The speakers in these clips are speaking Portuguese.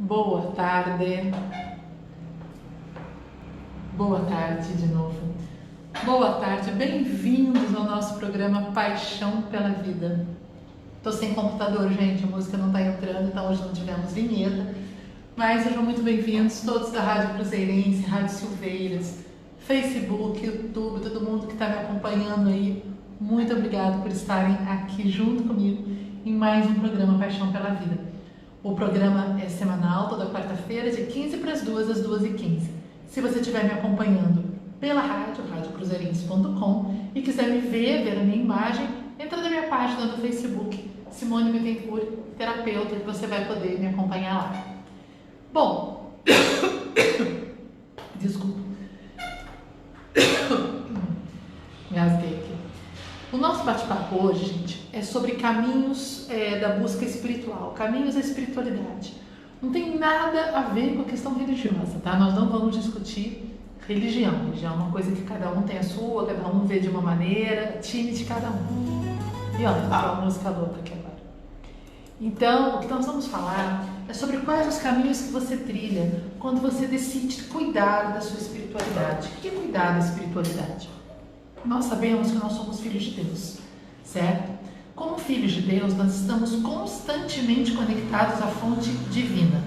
Boa tarde. Boa tarde de novo. Boa tarde, bem-vindos ao nosso programa Paixão pela Vida. Tô sem computador, gente, a música não tá entrando, então hoje não tivemos vinheta. Mas sejam muito bem-vindos, todos da Rádio Cruzeirense, Rádio Silveiras, Facebook, YouTube, todo mundo que está me acompanhando aí. Muito obrigado por estarem aqui junto comigo em mais um programa Paixão pela Vida. O programa é semanal, toda quarta-feira, de 15 para as 2, às 2h15. Se você estiver me acompanhando pela rádio, radiocruzeirense.com, e quiser me ver a minha imagem, entra na minha página no Facebook, Simone Bittencourt, terapeuta, que você vai poder me acompanhar lá. Bom, desculpa, engasguei aqui. O nosso bate-papo hoje, gente, é sobre caminhos da busca espiritual, caminhos da espiritualidade. Não tem nada a ver com a questão religiosa, tá? Nós não vamos discutir religião. Religião é uma coisa que cada um tem a sua, cada um vê de uma maneira, time de cada um. E olha, tá uma música louca aqui agora. Então, o que nós vamos falar é sobre quais os caminhos que você trilha quando você decide cuidar da sua espiritualidade. O que é cuidar da espiritualidade? Nós sabemos que nós somos filhos de Deus, certo? Como filhos de Deus, nós estamos constantemente conectados à fonte divina.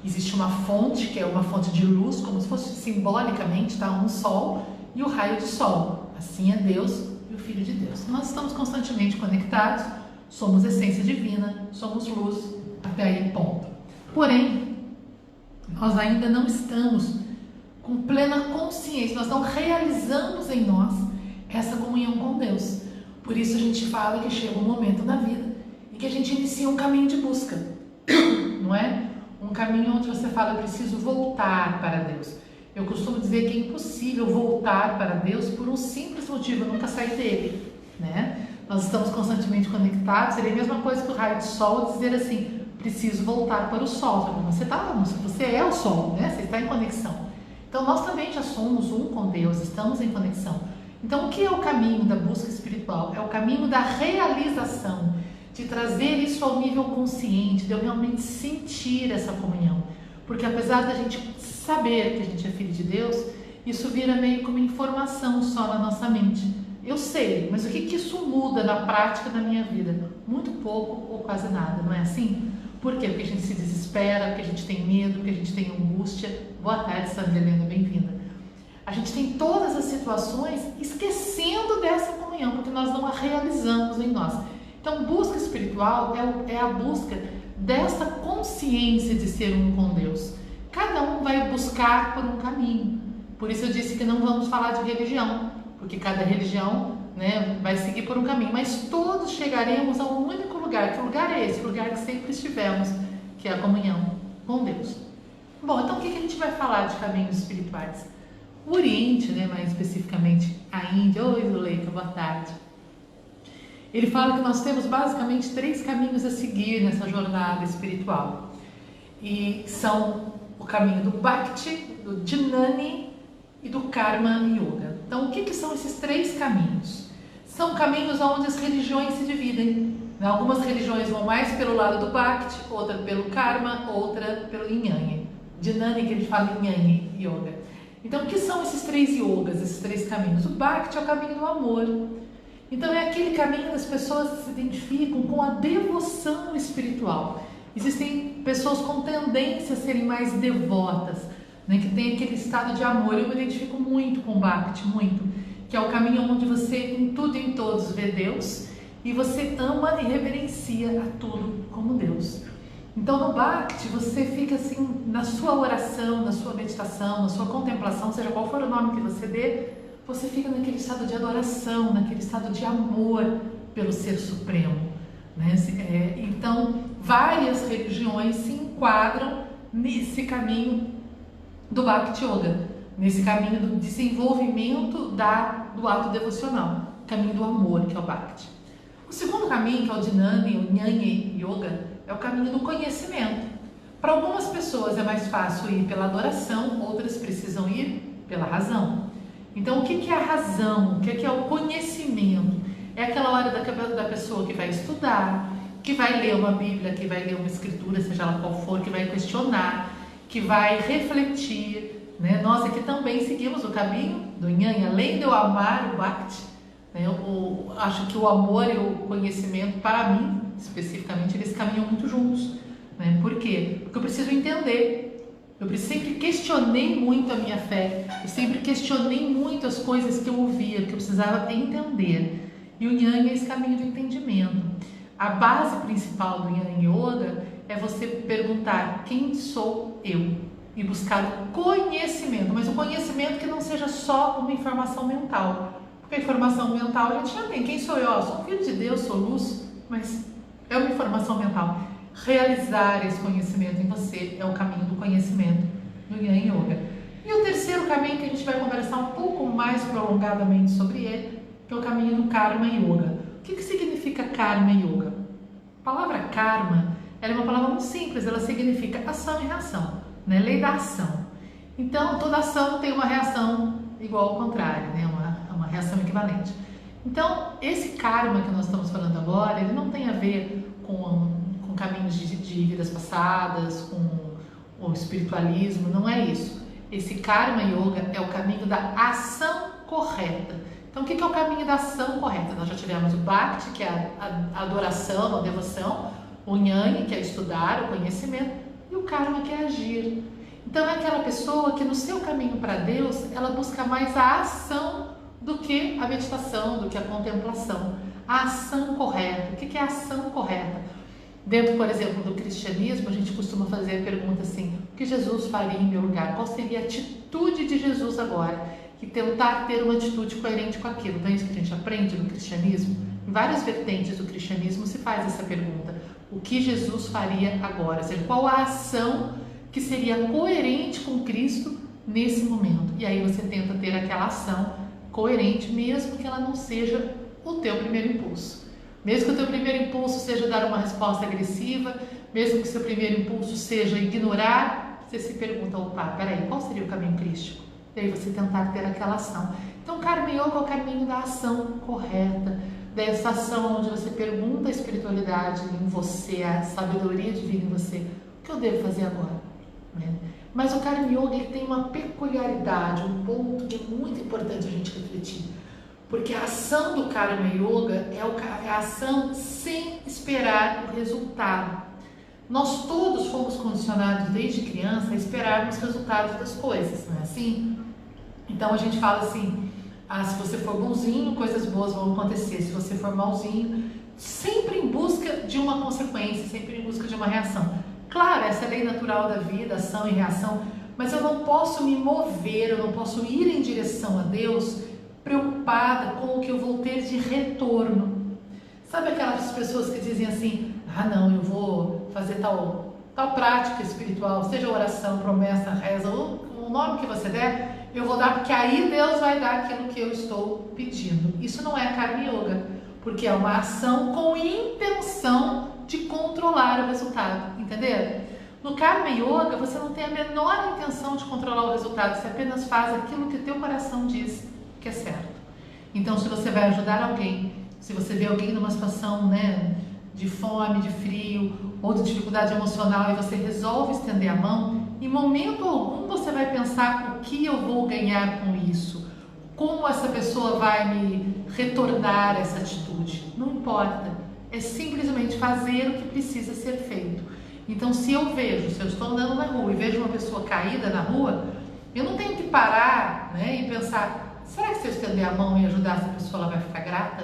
Existe uma fonte, que é uma fonte de luz, como se fosse simbolicamente, tá? Um sol e o raio de sol. Assim é Deus e o Filho de Deus. Nós estamos constantemente conectados, somos essência divina, somos luz, até aí ponto. Porém, nós ainda não estamos com plena consciência, nós não realizamos em nós essa comunhão com Deus. Por isso a gente fala que chega um momento na vida e que a gente inicia um caminho de busca, não é? Um caminho onde você fala, eu preciso voltar para Deus. Eu costumo dizer que é impossível voltar para Deus por um simples motivo, eu nunca saí dele, né? Nós estamos constantemente conectados, seria a mesma coisa que o raio de sol dizer assim, preciso voltar para o sol. Você é o sol, né? Você está em conexão. Então nós também já somos um com Deus, estamos em conexão. Então, o que é o caminho da busca espiritual? É o caminho da realização, de trazer isso ao nível consciente, de eu realmente sentir essa comunhão. Porque apesar da gente saber que a gente é filho de Deus, isso vira meio como informação só na nossa mente. Eu sei, mas o que isso muda na prática da minha vida? Muito pouco ou quase nada, não é assim? Por quê? Porque a gente se desespera, porque a gente tem medo, porque a gente tem angústia. Boa tarde, Sandra Helena, bem-vinda. A gente tem todas as situações esquecendo dessa comunhão, porque nós não a realizamos em nós. Então, busca espiritual é a busca dessa consciência de ser um com Deus. Cada um vai buscar por um caminho. Por isso eu disse que não vamos falar de religião, porque cada religião, né, vai seguir por um caminho. Mas todos chegaremos a um único lugar. Que lugar é esse? O lugar que sempre estivemos, que é a comunhão com Deus. Bom, então o que a gente vai falar de caminhos espirituais? O Oriente, né, mais especificamente a Índia. Oi, Zuleika, boa tarde. Ele fala que nós temos basicamente 3 caminhos a seguir nessa jornada espiritual. E são o caminho do Bhakti, do Jnani e do Karma Yoga. Então, o que são esses 3 caminhos? São caminhos onde as religiões se dividem. Algumas religiões vão mais pelo lado do Bhakti, outra pelo Karma, outra pelo Jnani. Jnani, que ele fala Jnani Yoga. Então, o que são esses 3 yogas, esses 3 caminhos? O Bhakti é o caminho do amor. Então, é aquele caminho das pessoas que se identificam com a devoção espiritual. Existem pessoas com tendência a serem mais devotas, né, que tem aquele estado de amor. Eu me identifico muito com o Bhakti, muito. Que é o caminho onde você, em tudo e em todos, vê Deus e você ama e reverencia a tudo como Deus. Então, no Bhakti, você fica assim, na sua oração, na sua meditação, na sua contemplação, seja qual for o nome que você dê, você fica naquele estado de adoração, naquele estado de amor pelo Ser Supremo, né? Então, várias religiões se enquadram nesse caminho do Bhakti Yoga, nesse caminho do desenvolvimento do ato devocional, caminho do amor, que é o Bhakti. O segundo caminho, que é o Jnani, o Jnani Yoga, é o caminho do conhecimento. Para algumas pessoas é mais fácil ir pela adoração, outras precisam ir pela razão. Então, o que é a razão? O que é o conhecimento? É aquela hora da pessoa que vai estudar, que que vai ler uma Bíblia, que vai ler uma escritura, seja ela qual for, que vai questionar, que vai refletir, né? Nós aqui também seguimos o caminho do Nhan, além de eu amar o Bhakti, né? Eu acho que o amor e o conhecimento, para mim, especificamente, eles caminham muito juntos, né? Por quê? Porque eu preciso entender. Eu sempre questionei muito a minha fé, eu sempre questionei muito as coisas que eu ouvia, que eu precisava entender. E o Nhan é esse caminho do entendimento. A base principal do Nhan Yoga é você perguntar quem sou eu e buscar o conhecimento, mas o conhecimento que não seja só uma informação mental. Porque a informação mental a gente já tem. Quem sou eu? Eu sou um filho de Deus, sou luz, mas é uma informação mental. Realizar esse conhecimento em você é o caminho do conhecimento do Nhan Yoga. E o terceiro caminho que a gente vai conversar um pouco mais prolongadamente sobre ele, que é o caminho do Karma Yoga. O que significa Karma Yoga? A palavra Karma, ela é uma palavra muito simples, ela significa ação e reação, né? Lei da ação. Então, toda ação tem uma reação igual ao contrário, né? Uma reação equivalente. Então, esse Karma que nós estamos falando agora, ele não tem a ver com caminhos de vidas passadas, com o espiritualismo, não é isso. Esse Karma Yoga é o caminho da ação correta. Então, o que é o caminho da ação correta? Nós já tivemos o Bhakti, que é a adoração, a devoção, o Jnana, que é estudar, o conhecimento, e o Karma, que é agir. Então, é aquela pessoa que no seu caminho para Deus, ela busca mais a ação do que a meditação, do que a contemplação. A ação correta. O que é a ação correta? Dentro, por exemplo, do cristianismo, a gente costuma fazer a pergunta assim: o que Jesus faria em meu lugar? Qual seria a atitude de Jesus agora? E tentar ter uma atitude coerente com aquilo. Então é isso que a gente aprende no cristianismo. Em várias vertentes do cristianismo se faz essa pergunta: o que Jesus faria agora? Ou seja, qual a ação que seria coerente com Cristo nesse momento? E aí você tenta ter aquela ação coerente, mesmo que ela não seja o teu primeiro impulso. Mesmo que o teu primeiro impulso seja dar uma resposta agressiva, mesmo que o seu primeiro impulso seja ignorar, você se pergunta: opa, peraí, qual seria o caminho crístico? E aí você tentar ter aquela ação. Então, Karma Yoga é o caminho da ação correta, dessa ação onde você pergunta a espiritualidade em você, a sabedoria divina em você: o que eu devo fazer agora? Né? Mas o Karma Yoga ele tem uma peculiaridade, um ponto que é muito importante a gente refletir. Porque a ação do Karma Yoga é a ação sem esperar o resultado. Nós todos fomos condicionados desde criança a esperarmos resultados das coisas, não é assim? Então a gente fala assim: se você for bonzinho, coisas boas vão acontecer. Se você for malzinho, sempre em busca de uma consequência, sempre em busca de uma reação. Claro, essa é a lei natural da vida, ação e reação, mas eu não posso me mover, eu não posso ir em direção a Deus preocupada com o que eu vou ter de retorno. Sabe aquelas pessoas que dizem assim: não, eu vou fazer tal prática espiritual, seja oração, promessa, reza, o nome que você der, eu vou dar, porque aí Deus vai dar aquilo que eu estou pedindo. Isso não é Karma Yoga, porque é uma ação com intenção de controlar o resultado, entenderam? No Karma Yoga, você não tem a menor intenção de controlar o resultado, você apenas faz aquilo que o teu coração diz que é certo. Então, se você vai ajudar alguém, se você vê alguém numa situação, né, de fome, de frio ou de dificuldade emocional e você resolve estender a mão, em momento algum você vai pensar: o que eu vou ganhar com isso? Como essa pessoa vai me retornar essa atitude? Não importa. É simplesmente fazer o que precisa ser feito. Então, se eu estou andando na rua e vejo uma pessoa caída na rua, eu não tenho que parar, né, e pensar: será que se eu estender a mão e ajudar essa pessoa, ela vai ficar grata?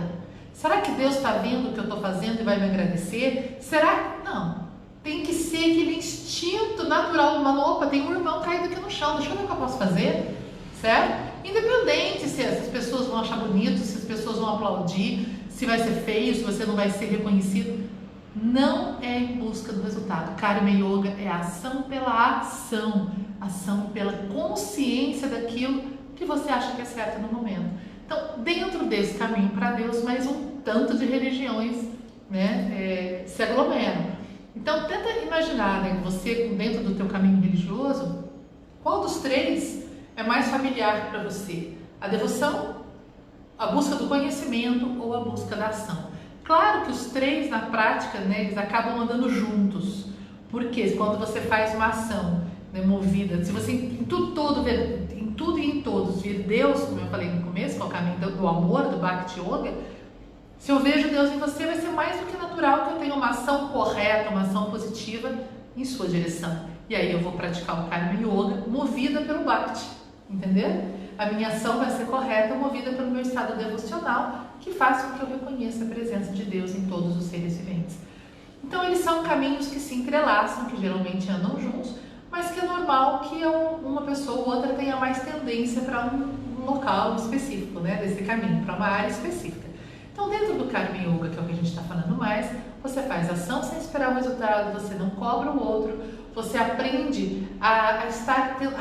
Será que Deus está vendo o que eu estou fazendo e vai me agradecer? Será? Não. Tem que ser aquele instinto natural humano: opa, tem um irmão caído aqui no chão, deixa eu ver o que eu posso fazer, certo? Independente se essas pessoas vão achar bonito, se as pessoas vão aplaudir, se vai ser feio, se você não vai ser reconhecido. Não é em busca do resultado. Karma Yoga é a ação pela ação, ação pela consciência daquilo que você acha que é certo no momento. Então, dentro desse caminho para Deus, mais um tanto de religiões, né, se aglomeram. Então, tenta imaginar, né, você dentro do teu caminho religioso, qual dos três é mais familiar para você? A devoção, a busca do conhecimento ou a busca da ação? Claro que os três na prática, né, eles acabam andando juntos, porque quando você faz uma ação, né, movida, se você em tudo e em todos vir Deus, como eu falei no começo, que é o caminho do amor, do Bhakti Yoga, se eu vejo Deus em você, vai ser mais do que natural que eu tenha uma ação correta, uma ação positiva em sua direção. E aí eu vou praticar o Karma Yoga movida pelo Bhakti, entendeu? A minha ação vai ser correta, movida pelo meu estado devocional, que faz com que eu reconheça a presença de Deus em todos os seres viventes. Então eles são caminhos que se entrelaçam, que geralmente andam juntos, mas que é normal que uma pessoa ou outra tenha mais tendência para um local específico, né, desse caminho, para uma área específica. Então, dentro do Karma Yoga, que é o que a gente está falando mais, você faz ação sem esperar o resultado, você não cobra o outro, você aprende a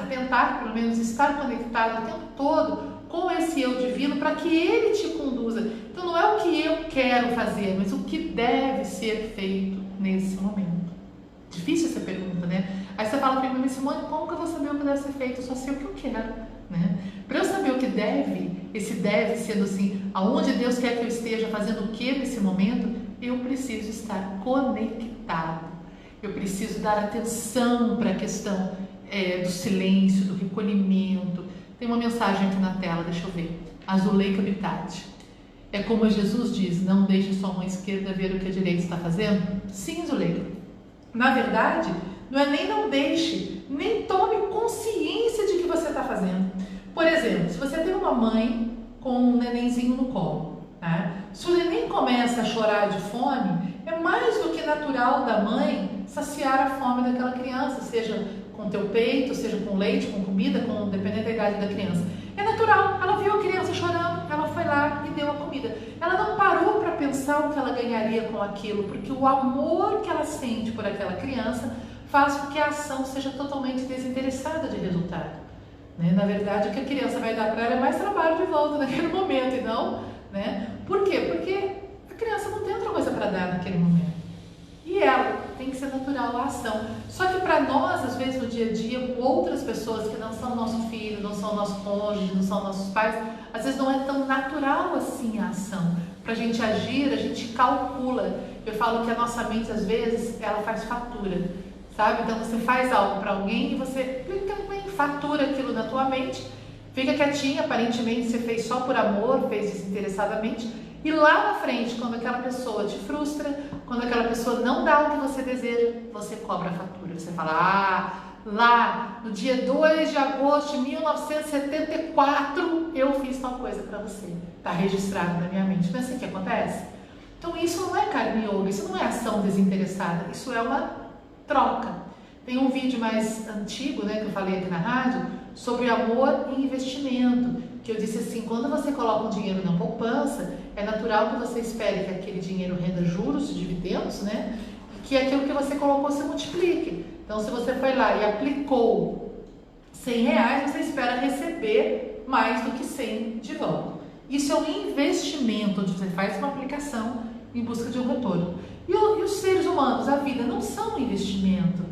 tentar, pelo menos, estar conectado o tempo todo com esse eu divino para que ele te conduza. Então, não é o que eu quero fazer, mas o que deve ser feito nesse momento. Difícil essa pergunta, né? Aí você fala para mim, Simone, como que eu vou saber o que deve ser feito? Eu só sei o que eu quero, né? Para eu saber o que deve, esse deve sendo assim, aonde Deus quer que eu esteja fazendo o que nesse momento, eu preciso estar conectado. Eu preciso dar atenção para a questão do silêncio, do recolhimento. Tem uma mensagem aqui na tela, deixa eu ver. Azuleika Bitati. É como Jesus diz, não deixe sua mão esquerda ver o que a direita está fazendo? Sim, Zuleika. Na verdade, não é nem não deixe, nem tome consciência de que você está fazendo. Por exemplo, se você tem uma mãe com um nenenzinho no colo, tá? Se o neném começa a chorar de fome, é mais do que natural da mãe saciar a fome daquela criança, seja com teu peito, seja com leite, com comida, dependendo da idade da criança. É natural, ela viu a criança chorando, ela foi lá e deu a comida. Ela não parou para pensar o que ela ganharia com aquilo, porque o amor que ela sente por aquela criança faz com que a ação seja totalmente desinteressada de resultado. Né? Na verdade, o que a criança vai dar para ela é mais trabalho de volta naquele momento, e não, né? Por quê? Porque a criança não tem outra coisa para dar naquele momento. E ela tem que ser natural a ação. Só que para nós, às vezes no dia a dia, com outras pessoas que não são nosso filho, não são nosso cônjuge, não são nossos pais, às vezes não é tão natural assim a ação. Para a gente agir, a gente calcula. Eu falo que a nossa mente, às vezes, ela faz fatura, sabe? Então você faz algo para alguém e você fatura aquilo na tua mente, fica quietinha, aparentemente você fez só por amor, fez desinteressadamente, e lá na frente, quando aquela pessoa te frustra, quando aquela pessoa não dá o que você deseja, você cobra a fatura. Você fala, lá no dia 2 de agosto de 1974, eu fiz tal coisa para você. Está registrado na minha mente. Não é assim que acontece? Então isso não é Karma Yoga, isso não é ação desinteressada, isso é uma troca. Tem um vídeo mais antigo, né, que eu falei aqui na rádio, sobre amor e investimento, que eu disse assim, quando você coloca um dinheiro na poupança, é natural que você espere que aquele dinheiro renda juros, dividendos, né, e que aquilo que você colocou se multiplique. Então, se você foi lá e aplicou R$100, você espera receber mais do que 100 de volta. Isso é um investimento, onde você faz uma aplicação em busca de um retorno. E os seres humanos, a vida, não são um investimento.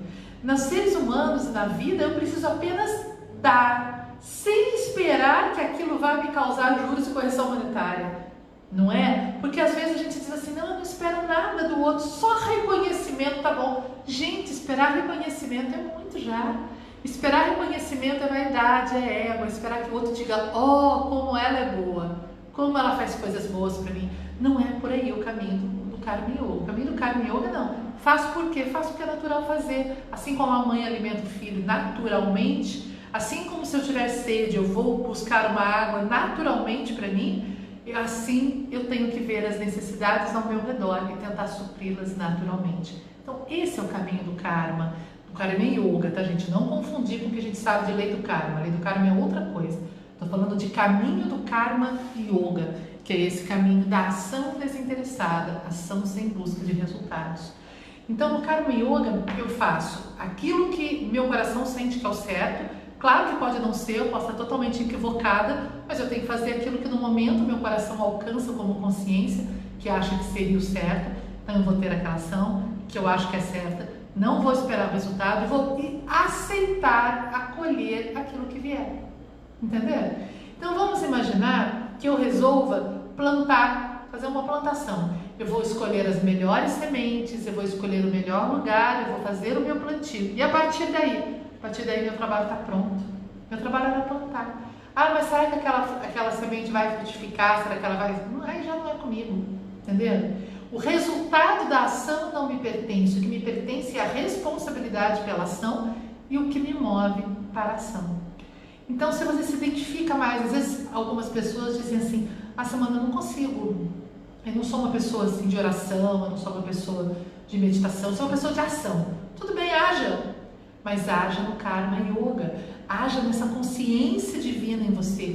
Nos seres humanos e na vida, eu preciso apenas dar, sem esperar que aquilo vá me causar juros e correção monetária. Não é? Porque às vezes a gente diz assim, não, eu não espero nada do outro, só reconhecimento tá bom. Gente, esperar reconhecimento é muito já. Esperar reconhecimento é vaidade, é ego, esperar que o outro diga, oh, como ela é boa, como ela faz coisas boas para mim. Não é por aí o caminho do Karma Yoga. O caminho do Karma Yoga não. Faço por quê? Faço porque é natural fazer. Assim como a mãe alimenta o filho naturalmente, assim como se eu tiver sede, eu vou buscar uma água naturalmente para mim, assim eu tenho que ver as necessidades ao meu redor e tentar supri-las naturalmente. Então esse é o caminho do Karma Yoga, tá, gente? Não confundir com o que a gente sabe de lei do Karma. A lei do Karma é outra coisa. Estou falando de caminho do Karma Yoga, que é esse caminho da ação desinteressada, ação sem busca de resultados. Então, no Karma Yoga, eu faço aquilo que meu coração sente que é o certo. Claro que pode não ser, eu posso estar totalmente equivocada, mas eu tenho que fazer aquilo que no momento meu coração alcança como consciência, que acha que seria o certo. Então, eu vou ter aquela ação que eu acho que é certa, não vou esperar o resultado, vou aceitar, acolher aquilo que vier. Entendeu? Então, vamos imaginar que eu resolva plantar, fazer uma plantação. eu vou escolher as melhores sementes, eu vou escolher o melhor lugar, eu vou fazer o meu plantio. E a partir daí meu trabalho está pronto. Meu trabalho era plantar. Ah, mas será que aquela semente vai frutificar? Será que ela vai... Aí já não é comigo, entendeu? O resultado da ação não me pertence. O que me pertence é a responsabilidade pela ação e o que me move para a ação. Então, se você se identifica mais, às vezes algumas pessoas dizem assim, Samanta, eu não consigo, eu não sou uma pessoa assim de oração, eu não sou uma pessoa de meditação, eu sou uma pessoa de ação. Tudo bem, haja, mas haja no Karma Yoga, haja nessa consciência divina em você,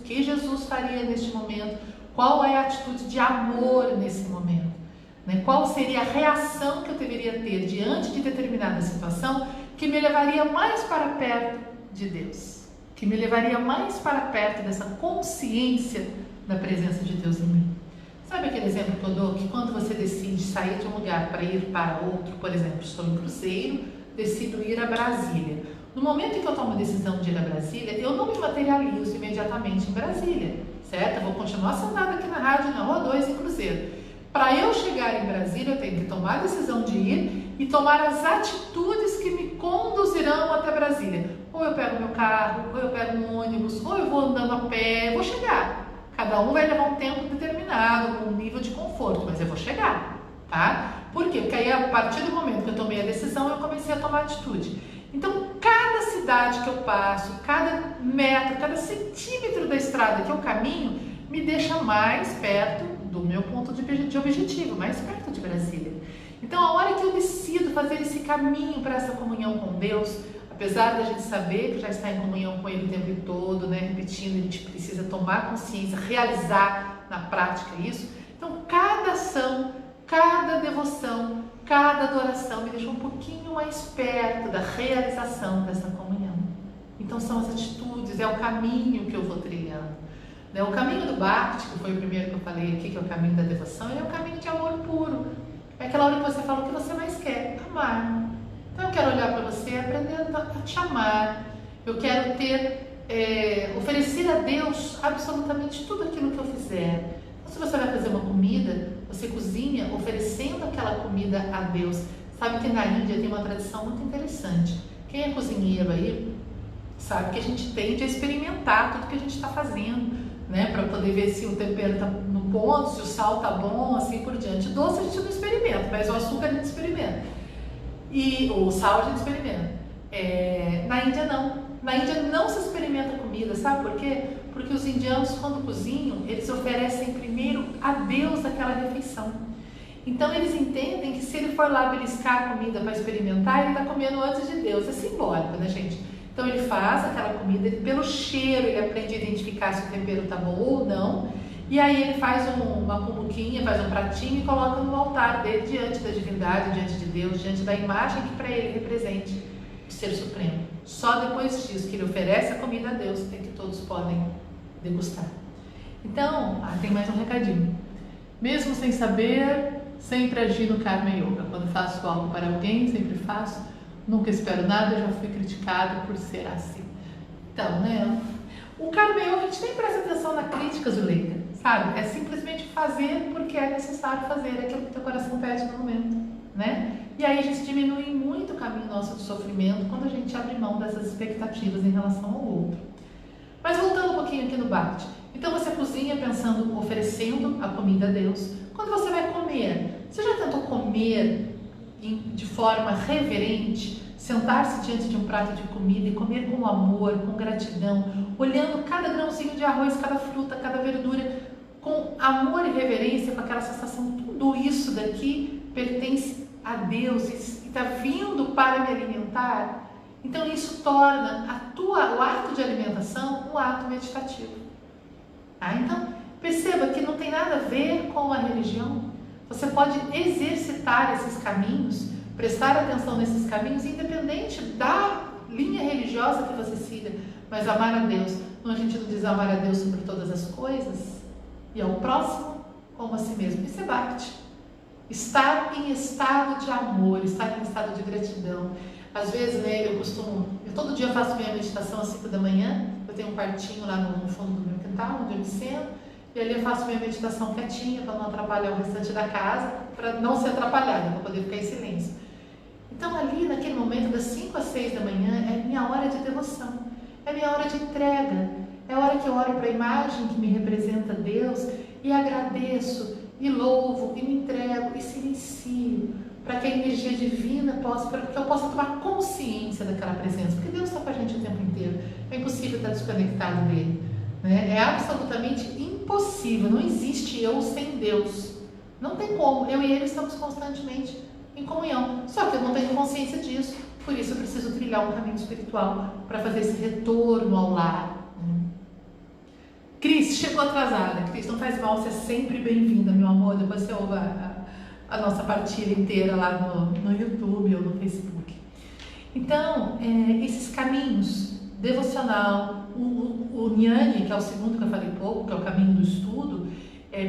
que Jesus faria neste momento, qual é a atitude de amor nesse momento, né? Qual seria a reação que eu deveria ter diante de determinada situação que me levaria mais para perto de Deus, que me levaria mais para perto dessa consciência da presença de Deus em mim. Sabe aquele exemplo que eu dou? Que quando você decide sair de um lugar para ir para outro, por exemplo, estou em cruzeiro, decido ir a Brasília. No momento em que eu tomo a decisão de ir a Brasília, eu não me materializo imediatamente em Brasília, certo? Eu vou continuar sentada aqui na rádio, na Rua 2, em Cruzeiro. Para eu chegar em Brasília, eu tenho que tomar a decisão de ir e tomar as atitudes que me conduzirão até Brasília. Ou eu pego meu carro, ou eu pego um ônibus, ou eu vou andando a pé, eu vou chegar. Cada um vai levar um tempo determinado, um nível de conforto, mas eu vou chegar, tá? Por quê? Porque aí, a partir do momento que eu tomei a decisão, eu comecei a tomar atitude. Então, cada cidade que eu passo, cada metro, cada centímetro da estrada que eu caminho, me deixa mais perto do meu ponto de objetivo, mais perto de Brasília. Então, a hora que eu decido fazer esse caminho para essa comunhão com Deus, apesar da gente saber que já está em comunhão com Ele o tempo todo, né? Repetindo, a gente precisa tomar consciência, realizar na prática isso. Então, cada ação, cada devoção, cada adoração me deixa um pouquinho mais perto da realização dessa comunhão. Então, são as atitudes, é o caminho que eu vou trilhando. O caminho do Bhakti, que foi o primeiro que eu falei aqui, que é o caminho da devoção, ele é um caminho de amor puro. É aquela hora que você fala o que você mais quer, amar. Então eu quero olhar para você aprendendo a te amar. Eu quero oferecer a Deus absolutamente tudo aquilo que eu fizer. Então, se você vai fazer uma comida, você cozinha oferecendo aquela comida a Deus. Sabe que na Índia tem uma tradição muito interessante. Quem é cozinheiro aí sabe que a gente tende a experimentar tudo que a gente está fazendo, né? Para poder ver se o tempero está no ponto, se o sal está bom, assim por diante. Doce a gente não experimenta, mas o açúcar a gente experimenta. E o sal a gente experimenta. Na Índia não. Na Índia não se experimenta comida, sabe por quê? Porque os indianos, quando cozinham, eles oferecem primeiro a Deus aquela refeição. Então eles entendem que se ele for lá beliscar a comida para experimentar, ele está comendo antes de Deus. É simbólico, né, gente? Então ele faz aquela comida, pelo cheiro ele aprende a identificar se o tempero está bom ou não. E aí ele faz uma cumbuquinha, faz um pratinho e coloca no altar dele, diante da divindade, diante de Deus, diante da imagem que para ele represente o Ser Supremo. Só depois disso que ele oferece a comida a Deus é que todos podem degustar. Então, tem mais um recadinho. Mesmo sem saber, sempre agir no Karma Yoga. Quando faço algo para alguém, sempre faço. Nunca espero nada, já fui criticado por ser assim. Então, né? O Karma Yoga, a gente nem presta atenção na crítica, Zuleika, sabe? É simplesmente fazer porque é necessário fazer aquilo que teu coração pede no momento, né? E aí a gente diminui muito o caminho nosso de sofrimento quando a gente abre mão dessas expectativas em relação ao outro. Mas voltando um pouquinho aqui no Bhakti. Então você cozinha pensando, oferecendo a comida a Deus. Quando você vai comer, você já tentou comer de forma reverente, sentar-se diante de um prato de comida e comer com amor, com gratidão, olhando cada grãozinho de arroz, cada fruta, cada verdura, com amor e reverência, com aquela sensação, tudo isso daqui pertence a Deus e está vindo para me alimentar. Então isso torna o ato de alimentação um ato meditativo. Então perceba que não tem nada a ver com a religião. Você pode exercitar esses caminhos, prestar atenção nesses caminhos, independente da linha religiosa que você siga, mas amar a Deus. A gente não diz amar a Deus sobre todas as coisas, e ao próximo como a si mesmo. Isso é Bhakti. Estar em estado de amor, estar em estado de gratidão. Às vezes, né, eu todo dia faço minha meditação às 5 da manhã, eu tenho um quartinho lá no fundo do meu quintal, onde eu me sento, e ali eu faço minha meditação quietinha para não atrapalhar o restante da casa, para não ser atrapalhada, para poder ficar em silêncio. Então ali naquele momento das 5 às 6 da manhã é minha hora de devoção, é minha hora de entrega, é a hora que eu olho para a imagem que me representa Deus e agradeço, e louvo, e me entrego, e silencio, para que a energia divina possa, para que eu possa tomar consciência daquela presença, porque Deus está com a gente o tempo inteiro, é impossível estar desconectado dele, né? É absolutamente impossível, não existe eu sem Deus, não tem como, eu e ele estamos constantemente em comunhão, só que eu não tenho consciência disso, por isso eu preciso trilhar um caminho espiritual para fazer esse retorno ao lar. Cris, chegou atrasada. Cris, não faz mal, você é sempre bem-vinda, meu amor. Depois você ouve a nossa partilha inteira lá no YouTube ou no Facebook. Então, esses caminhos, devocional, o Jnana, que é o segundo que eu falei pouco, que é o caminho do estudo,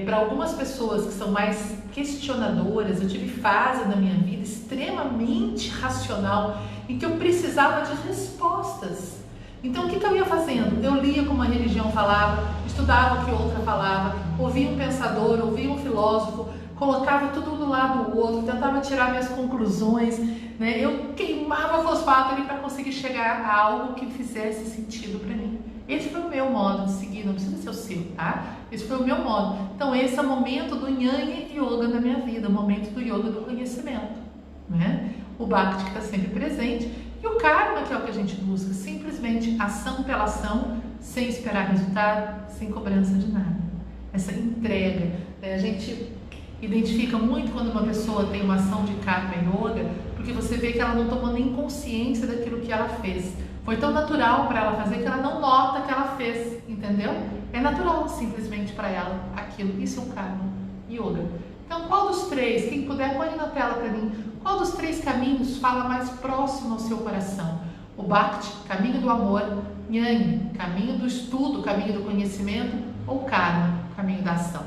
para algumas pessoas que são mais questionadoras, eu tive fase na minha vida extremamente racional, em que eu precisava de respostas. Então o que eu ia fazendo? Eu lia como a religião falava, estudava o que outra falava, ouvia um pensador, ouvia um filósofo, colocava tudo do lado do outro, tentava tirar minhas conclusões, né? Eu queimava fosfato ali para conseguir chegar a algo que fizesse sentido para mim. Esse foi o meu modo de seguir, não precisa ser o seu, tá? Esse foi o meu modo. Então esse é o momento do Jnana Yoga na minha vida, o momento do Yoga do conhecimento, né? O Bhakti que está sempre presente. E o karma, que é o que a gente busca, simplesmente ação pela ação, sem esperar resultado, sem cobrança de nada. Essa entrega, né? A gente identifica muito quando uma pessoa tem uma ação de karma yoga, porque você vê que ela não tomou nem consciência daquilo que ela fez. Foi tão natural para ela fazer que ela não nota que ela fez, entendeu? É natural simplesmente para ela aquilo. Isso é um karma yoga. Então, qual dos três, quem puder, põe na tela para mim, qual dos três caminhos fala mais próximo ao seu coração? O Bhakti, caminho do amor, Jnana, caminho do estudo, caminho do conhecimento, ou Karma, caminho da ação,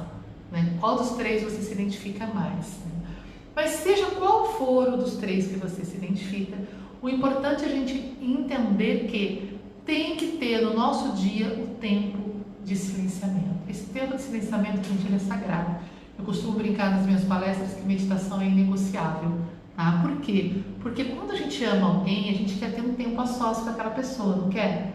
né? Qual dos três você se identifica mais? Mas seja qual for o dos três que você se identifica, o importante é a gente entender que tem que ter no nosso dia o tempo de silenciamento. Esse tempo de silenciamento, gente, ele é sagrado. Eu costumo brincar nas minhas palestras que meditação é inegociável. Tá? Por quê? Porque quando a gente ama alguém, a gente quer ter um tempo a sós com aquela pessoa, não quer?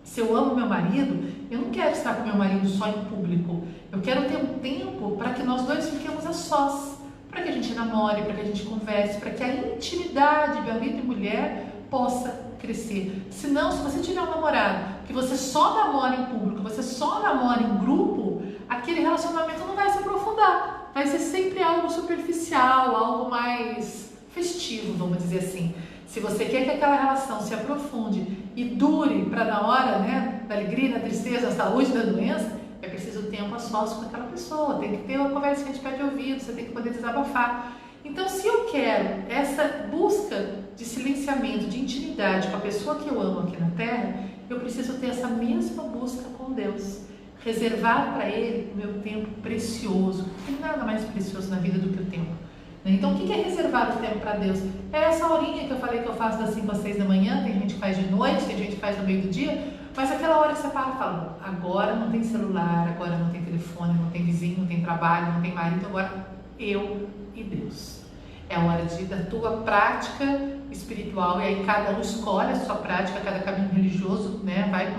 Se eu amo meu marido, eu não quero estar com meu marido só em público. Eu quero ter um tempo para que nós dois fiquemos a sós, para que a gente namore, para que a gente converse, para que a intimidade de marido e mulher possa crescer. Senão, se você tiver um namorado que você só namora em público, você só namora em grupo, aquele relacionamento não vai se aprofundar. Vai ser sempre algo superficial, algo mais festivo, vamos dizer assim. Se você quer que aquela relação se aprofunde e dure para na hora, né, da alegria, da tristeza, da saúde, da doença, é preciso tempo a sós com aquela pessoa. Tem que ter uma conversa que a gente pede ouvido, você tem que poder desabafar. Então, se eu quero essa busca de silenciamento, de intimidade com a pessoa que eu amo aqui na Terra, eu preciso ter essa mesma busca com Deus. Reservar para Ele o meu tempo precioso. Não tem nada mais precioso na vida do que o tempo. Então, o que é reservar o tempo para Deus? É essa horinha que eu falei que eu faço das 5 às 6 da manhã, tem gente que faz de noite, tem gente que faz no meio do dia, mas aquela hora que você para e fala, agora não tem celular, agora não tem telefone, não tem vizinho, não tem trabalho, não tem marido, agora eu e Deus. É a hora da tua prática espiritual, e aí cada um escolhe a sua prática, cada caminho religioso, né, vai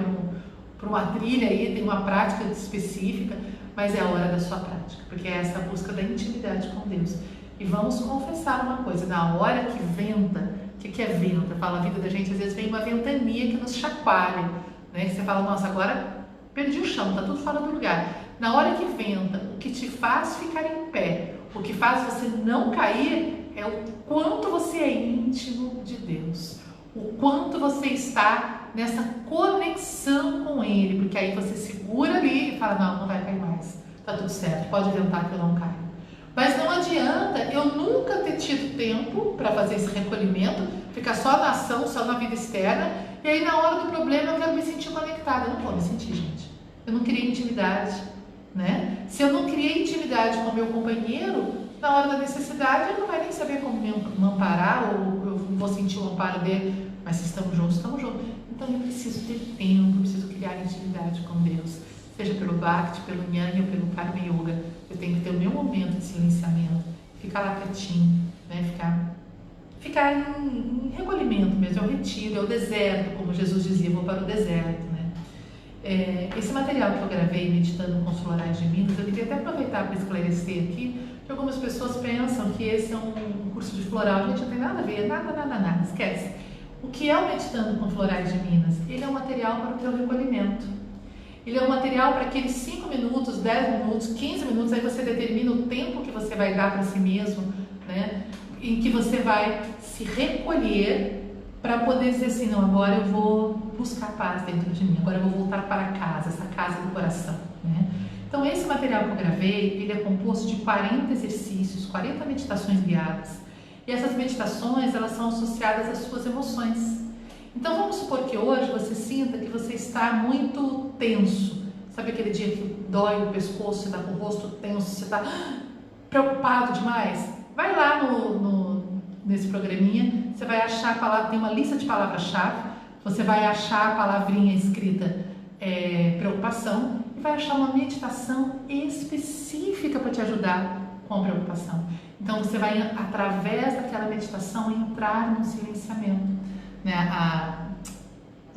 por uma trilha aí, tem uma prática específica, mas é a hora da sua prática, porque é essa busca da intimidade com Deus. E vamos confessar uma coisa, na hora que venta, o que é venta? Fala, a vida da gente às vezes vem uma ventania que nos chacoalha, né? Que você fala, nossa, agora perdi o chão, tá tudo fora do lugar. Na hora que venta, o que te faz ficar em pé, o que faz você não cair, é o quanto você é íntimo de Deus, o quanto você está nessa conexão com Ele, porque aí você segura ali e fala, não vai cair mais, tá tudo certo, pode ventar que eu não caio. Mas não adianta eu nunca ter tido tempo para fazer esse recolhimento, ficar só na ação, só na vida externa, e aí na hora do problema eu quero me sentir conectada. Eu não vou me sentir, gente. Eu não criei intimidade, né? Se eu não criei intimidade com o meu companheiro, na hora da necessidade ele não vai nem saber como me amparar, ou eu vou sentir o amparo dele, mas se estamos juntos, estamos juntos. Então eu preciso ter tempo, eu preciso criar intimidade com Deus. seja pelo Bhakti, pelo Jnana ou pelo Karma Yoga, eu tenho que ter o meu momento de silenciamento, ficar lá quietinho, né? Ficar em recolhimento mesmo, é o retiro, é o deserto, como Jesus dizia, vou para o deserto, né? Esse material que eu gravei meditando com os florais de Minas, eu queria até aproveitar para esclarecer aqui, que algumas pessoas pensam que esse é um curso de floral. Gente, não tem nada a ver, nada, esquece. O que é o Meditando com Florais de Minas? Ele é um material para o teu recolhimento. Ele é um material para aqueles 5 minutos, 10 minutos, 15 minutos, aí você determina o tempo que você vai dar para si mesmo, né? Em que você vai se recolher para poder dizer assim, não, agora eu vou buscar paz dentro de mim, agora eu vou voltar para casa, essa casa do coração, né? Então esse material que eu gravei, ele é composto de 40 exercícios, 40 meditações guiadas, e essas meditações, elas são associadas às suas emoções. Então vamos supor que hoje você sinta que você está muito tenso, sabe aquele dia que dói o pescoço, você está com o rosto tenso, você está preocupado demais? Vai lá nesse programinha, você vai achar a palavra, tem uma lista de palavras-chave, você vai achar a palavrinha escrita preocupação e vai achar uma meditação específica para te ajudar com a preocupação. Então você vai, através daquela meditação, entrar no silenciamento, né? A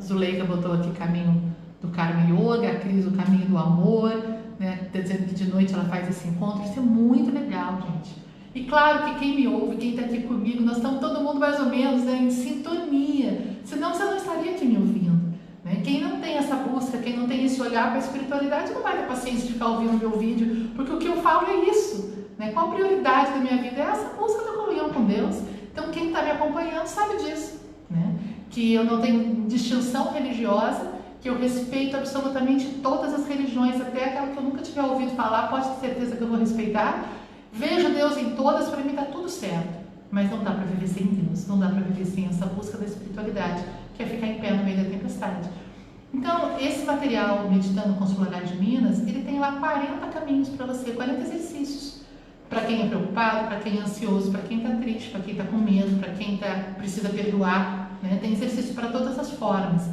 Zuleika botou aqui caminho do Karma Yoga, a Cris o caminho do amor, né? Tá dizendo que de noite ela faz esse encontro. Isso é muito legal, gente. E claro que quem me ouve, quem está aqui comigo, nós estamos todo mundo mais ou menos, né, em sintonia, senão você não estaria aqui me ouvindo, né? Quem não tem essa busca, quem não tem esse olhar para a espiritualidade, não vai ter paciência de ficar ouvindo o meu vídeo, porque o que eu falo é isso, né? Qual a prioridade da minha vida? É essa busca da comunhão com Deus. Então quem está me acompanhando sabe disso, né? Que eu não tenho distinção religiosa, que eu respeito absolutamente todas as religiões, até aquela que eu nunca tiver ouvido falar, pode ter certeza que eu vou respeitar. Vejo Deus em todas, para mim está tudo certo, mas não dá para viver sem Deus, não dá para viver sem essa busca da espiritualidade, que é ficar em pé no meio da tempestade. Então, esse material, Meditando com os Florais de Minas, ele tem lá 40 caminhos para você, 40 exercícios, para quem é preocupado, para quem é ansioso, para quem está triste, para quem está com medo, para quem precisa perdoar, né? Tem exercício para todas as formas.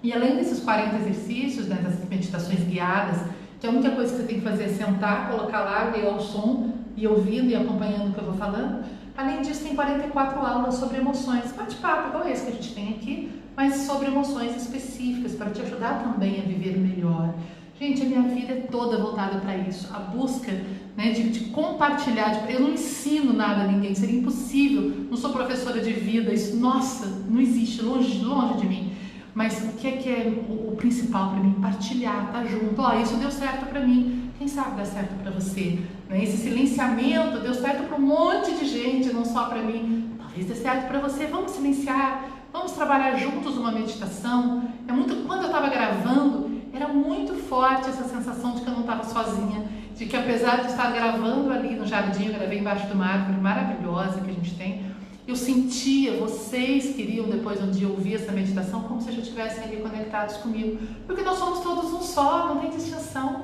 E além desses 40 exercícios, né, dessas meditações guiadas, que a única coisa que você tem que fazer é sentar, colocar lá, ligar o som e ouvindo e acompanhando o que eu vou falando. Além disso, tem 44 aulas sobre emoções, bate-papo igual esse que a gente tem aqui, mas sobre emoções específicas, para te ajudar também a viver melhor. Gente, a minha vida é toda voltada para isso, a busca, né, de compartilhar. Eu não ensino nada a ninguém, seria impossível, não sou professora de vida, isso, nossa, não existe, longe de mim. Mas o que é o principal para mim? Partilhar, estar junto. Ó, isso deu certo para mim, quem sabe dá certo para você, né? Esse silenciamento deu certo para um monte de gente, não só para mim. Talvez dê certo para você. Vamos silenciar, vamos trabalhar juntos numa meditação. Quando eu estava gravando, era muito forte essa sensação de que eu não estava sozinha, de que apesar de estar gravando ali no jardim, eu gravei embaixo de uma árvore maravilhosa que a gente tem, eu sentia, vocês queriam depois um dia ouvir essa meditação como se já estivessem ali conectados comigo, porque nós somos todos um só, não tem distinção.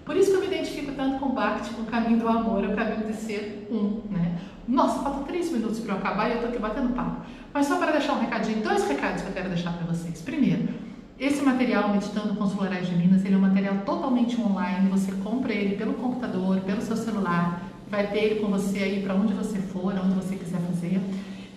Por isso que eu me identifico tanto com o Bhakti, com o caminho do amor, é o caminho de ser um, né? Nossa, faltam 3 minutos para eu acabar e eu estou aqui batendo papo. Mas só para deixar um recadinho, 2 recados que eu quero deixar para vocês. Primeiro, esse material Meditando com os Florais de Minas, ele é um material totalmente online, você compra ele pelo computador, pelo seu celular, vai ter ele com você aí para onde você for, onde você quiser fazer.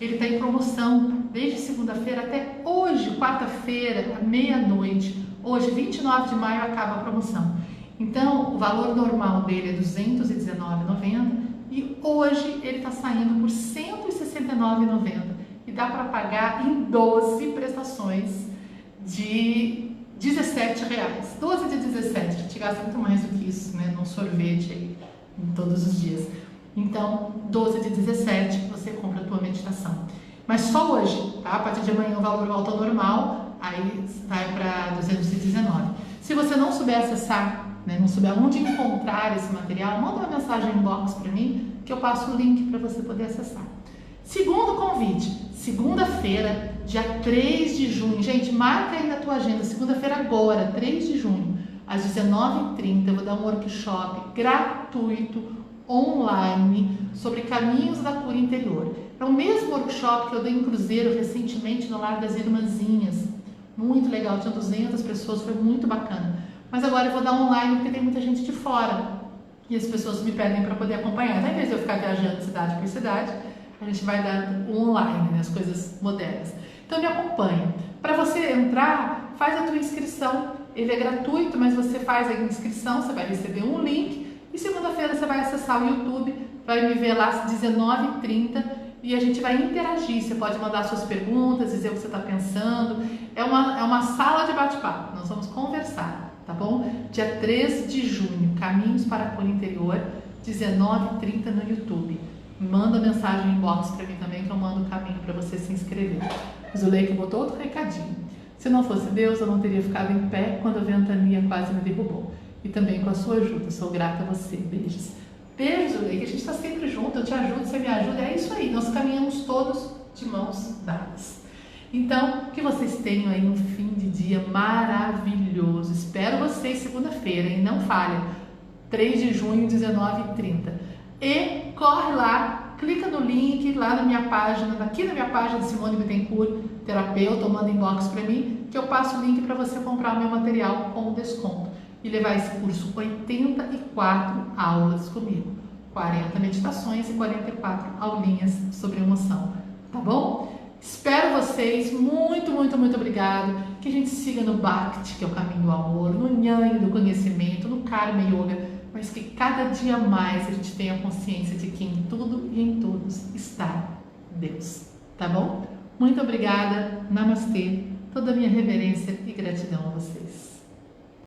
Ele está em promoção desde segunda-feira até hoje, quarta-feira, à meia-noite. Hoje, 29 de maio, acaba a promoção. Então, o valor normal dele é R$ 219,90 e hoje ele está saindo por R$ 169,90 e dá para pagar em 12 prestações de R$17. 12 de 17, a gente gasta muito mais do que isso, né? Num sorvete aí, todos os dias. Então, 12 de 17, você compra a tua meditação. Mas só hoje, tá? A partir de amanhã o valor volta ao normal, aí vai para 219. Se você não souber acessar, né, não souber onde encontrar esse material, manda uma mensagem inbox para mim, que eu passo o link para você poder acessar. Segundo convite, segunda-feira, dia 3 de junho. Gente, marca aí na tua agenda, segunda-feira agora, 3 de junho, às 19h30, eu vou dar um workshop gratuito, online, sobre caminhos da cura interior. É o mesmo workshop que eu dei em Cruzeiro recentemente no Lar das Irmãzinhas. Muito legal, tinha 200 pessoas, foi muito bacana. Mas agora eu vou dar online porque tem muita gente de fora e as pessoas me pedem para poder acompanhar. Então, ao invés de eu ficar viajando cidade por cidade, a gente vai dar online, né, as coisas modernas. Então me acompanhe. Para você entrar, faz a tua inscrição. Ele é gratuito, mas você faz a inscrição, você vai receber um link e segunda-feira você vai acessar o YouTube, vai me ver lá às 19h30 e a gente vai interagir. Você pode mandar suas perguntas, dizer o que você está pensando. É uma sala de bate-papo, nós vamos conversar, tá bom? Dia 3 de junho, Caminhos para a Cura Interior, 19h30 no YouTube. Manda mensagem em inbox para mim também que eu mando o caminho para você se inscrever. O Zuleika botou outro recadinho. Se não fosse Deus, eu não teria ficado em pé quando a ventania quase me derrubou. E também com a sua ajuda. Sou grata a você. Beijos. Beijos, Zuleika. A gente está sempre junto. Eu te ajudo, você me ajuda. É isso aí. Nós caminhamos todos de mãos dadas. Então, que vocês tenham aí um fim de dia maravilhoso. Espero vocês segunda-feira, hein? Não falha. 3 de junho, 19h30. E corre lá, clica no link lá na minha página, aqui na minha página de Simone Bittencourt, terapeuta, ou manda inbox para mim, que eu passo o link para você comprar o meu material com desconto e levar esse curso 84 aulas comigo, 40 meditações e 44 aulinhas sobre emoção, tá bom? Espero vocês, muito, muito, muito obrigado, que a gente siga no Bhakti, que é o caminho do amor, no Jnana do conhecimento, no Karma Yoga, mas que cada dia mais a gente tenha consciência de que em tudo e em todos está Deus, tá bom? Muito obrigada, Namastê, toda a minha reverência e gratidão a vocês.